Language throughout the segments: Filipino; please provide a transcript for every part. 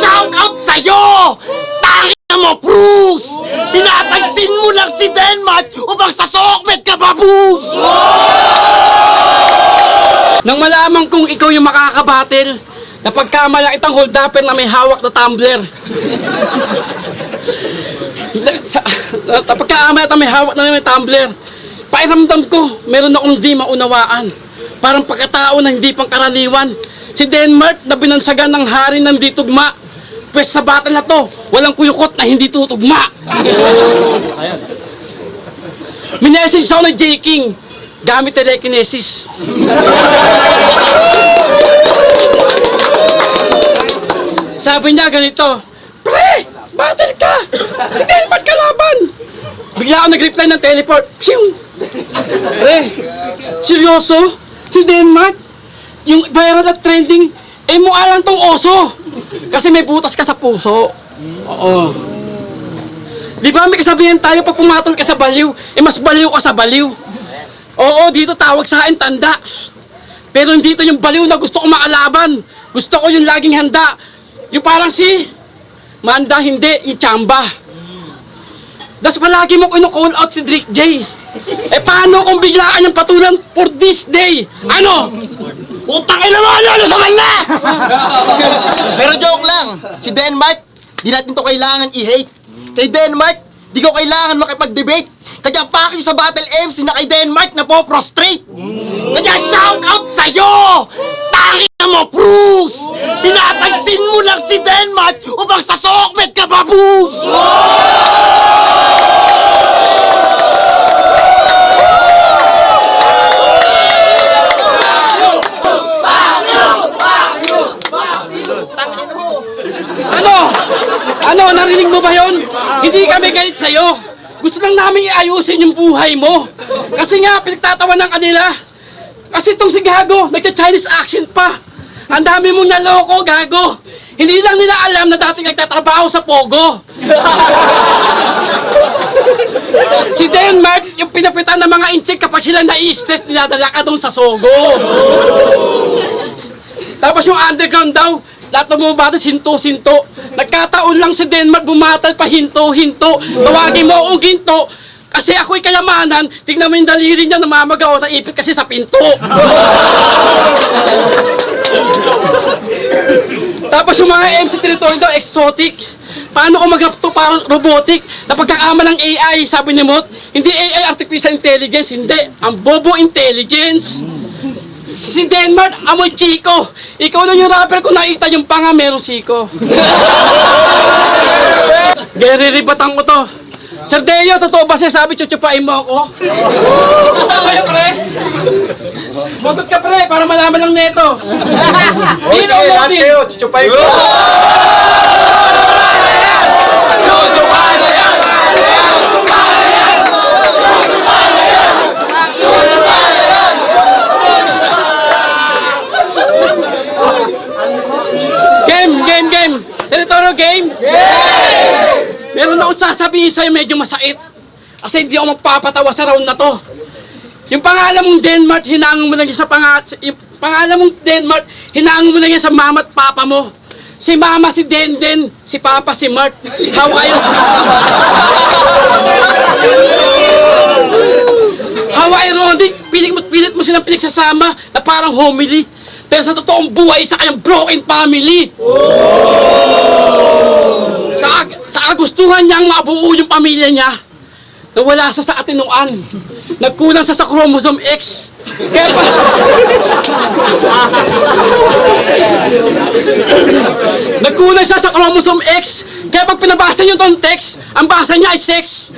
Nag-shoutout sa'yo! Tangina mo, Bruce! Pinapansin mo lang si Denmark upang sa sokmed ka pa, Bruce! Nang malaman kong ikaw yung makakabatil, napagkamala itang holdapper na may hawak na tumbler. Napagkamala itang may hawak na may tumbler. Pairamdam ko, meron akong di maunawaan. Parang pagkatao na hindi pangkaraniwan. Si Denmark na binansagan ng hari ng di tugma. Pwes sa battle na to, walang kuyukot na hindi tutugma. Minessage ako ng J. King gamit telekinesis. Sabi niya ganito, "Pre, battle ka! Si Denmark kalaban!" Bigla ako nag-reply ng teleport. Pshing! Pre, seryoso? Si Denmark? Yung viral at trending, mukha lang tong oso. Kasi may butas ka sa puso. Oo. Di ba may kasabihan tayo pag pumatol ka sa baliw, mas baliw ka sa baliw. Oo, dito tawag sa akin tanda. Pero dito yung baliw na gusto ko makalaban. Gusto ko yung laging handa. Yung parang si Manda, hindi, yung Chamba. Das palagi mo kinu-call out si Drake J. Paano kung biglaan yung patulan for this day? Ano? Putang ina mo, ano sa mala! Pero joke lang, si Denmark, di natin to kailangan i-hate. Kay Denmark, di ko kailangan makipag-debate. Kaya pakyo sa Battle MC na kay Denmark na po prostrate. Kaya shoutout sa'yo! Tangina mo, Bruce! Pinapansin mo lang si Denmark upang sa sokmed ka pa, Bruce! Ano, narinig mo ba yun? Hindi kami galit sa'yo. Gusto lang namin iayusin yung buhay mo. Kasi nga, pinagtatawa ng kanila. Kasi itong si Gago, nagcha-Chinese accent pa. Ang dami mong naloko, Gago. Hindi lang nila alam na dating nagtatrabaho sa Pogo. Si Denmark, yung pinapitan ng mga incheck kapag sila nai-stress, dinadala ka doon sa Sogo. Tapos yung underground daw, lahat ng mga bata, sinto-sinto. Nagkataon lang si Denmark, bumatal pa hinto-hinto. Tawagin mo akong ginto. Kasi ako'y kayamanan, tignan mo yung daliri niya, namamagaw, naipit kasi sa pinto. Tapos yung mga MC territory daw, exotic. Paano ko mag-rap to parang robotic? Napagkakama ng AI, sabi ni Mot, hindi AI, artificial intelligence, hindi. Ang bobo intelligence. Si Denmark, amoy Chico. Ikaw na yung rapper ko nakita yung panga merong siko. Geriribatang ko to. Sir Deo, totoo ba siya sabi chuchupain mo ako? Tama yun, pre? Sumagot ka, pre, para malaman lang neto. O sige, lahat kayo, chuchupain ko. Game! Territorial game? Meron akong sasabihin sa'yo medyo masait. Kasi hindi ako magpapatawa sa round na to. Yung pangalan mong Denmark, hinaangon mo lang yan sa yung pangalan mong Denmark, hinaangon mo lang yan sa mama at papa mo. Si mama si Denden, si papa si Mart. How kayo? How ironic, pilit mo silang pinagsasama na parang homily. Pero sa totoong buhay, isa kayang broken family. Sa kagustuhan niyang mabuo yung pamilya niya, nawala siya sa atinuan. Nagkulang siya sa chromosome X. Kaya pa... Nagkulang siya sa chromosome X. Kaya pag pinabasa niyo itong text, ang basa niya ay sex.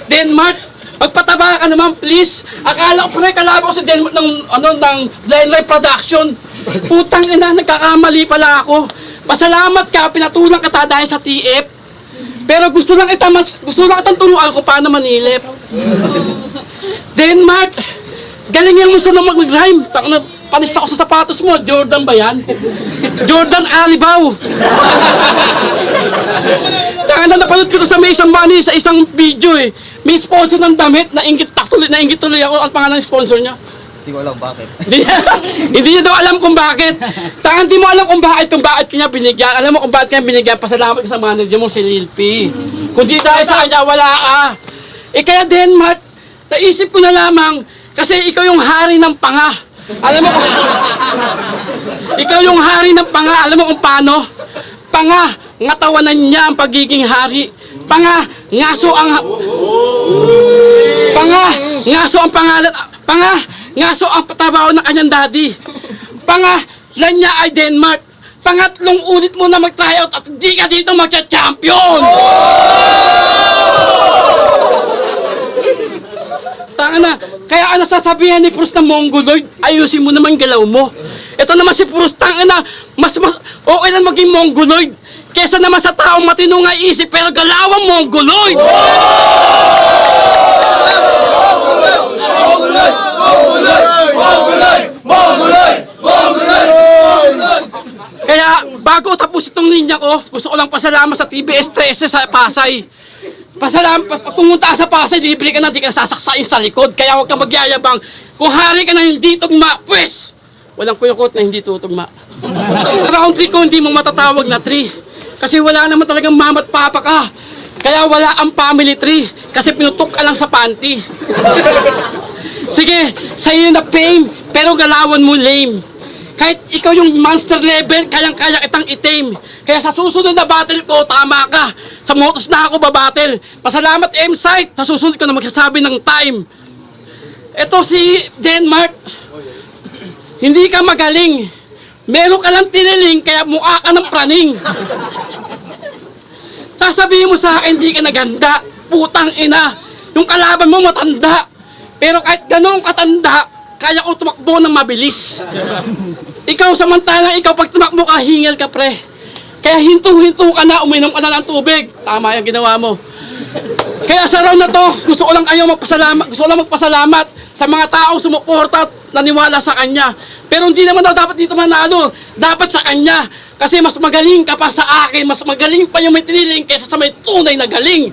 Denmark, magpataba ka naman, please. Akala ko pala kalaban ko sa Denmark ng Blind Life Production. Putang ina, nagkakamali pala ako. Pasalamat ka, pinatulang ka dahil sa TF. Pero gusto lang itang turuan ko paano manilip. Denmark, galingan mo sa mag-rhyme. Panis ako sa sapatos mo, Jordan ba yan? Jordan Alibaw. Kaya napanood ko to sa may isang money sa isang video eh. May sponsor ng damit, nainggit tuloy ako ang pangalan ng sponsor niya. Hindi ko alam bakit. Hindi niya daw alam kung bakit. Tangan di mo alam kung bakit kanya binigyan. Alam mo kung bakit kanya binigyan. Pasalamat ka sa manager mo, si Lil P. Kung di dahil sa kanya, wala ka. Kaya Denmark, naisip ko na lamang, kasi ikaw yung hari ng panga. Alam mo kung... ikaw yung hari ng panga. Alam mo kung paano? Panga, ngatawanan niya ang pagiging hari. Panga, ngaso ang... Panga, ngaso ang pangalan... Panga, ngaso ang trabaho ng kanyang daddy. Panga, lan niya ay Denmark. Pangatlong ulit mo na mag-tryout at di ka dito magcha-champion! Tanga na, kaya ang nasasabihan ni Prus na Mongoloid, ayusin mo naman galaw mo. Ito naman si Prus, tanga na, mas okay lang maging Mongoloid kesa naman sa taong matino nga isip pero galawang Mongoloid! Kaya bago tapos itong linya ko, gusto ko lang pasalamat sa TBS 13 sa Pasay. Pasalamat, pag pumunta ka sa Pasay, libre ka na, di ka sasaksain sa likod. Kaya huwag kang magyayabang. Kung hari ka na hindi tugma, pwes! Walang kuyukot na hindi tutugma. Round 3 ko, hindi mo matatawag na 3. Kasi wala naman talagang mama at papa ka. Kaya wala ang family tree. Kasi pinutok ka lang sa panty. Sige, sa'yo na fame, pero galawan mo lame. Kahit ikaw yung monster level, kayang-kaya kitang itim. Kaya sa susunod na battle ko, tama ka. Sa motos na ako babattle. Pasalamat M-Site, sa susunod ko na magsasabi ng time. Ito si Denmark. Hindi ka magaling. Meron ka lang tiniling, kaya mukha ka ng praning. Sasabihin mo sa akin, hindi ka naganda. Putang ina. Yung kalaban mo matanda. Pero kahit ganoong katanda, kaya ko tumakbo ng mabilis. Ikaw samantalang ikaw pag tumakbo ka, hingal ka pre. Kaya hinto-hinto ka na, uminom ka na ng tubig. Tama yung ginawa mo. Kaya sa round na to, gusto ko lang magpasalamat sa mga taong sumuporta at naniwala sa kanya. Pero hindi naman daw dapat dito manalo. Dapat sa kanya. Kasi mas magaling ka pa sa akin. Mas magaling pa yung may tiniling kaysa sa may tunay na galing.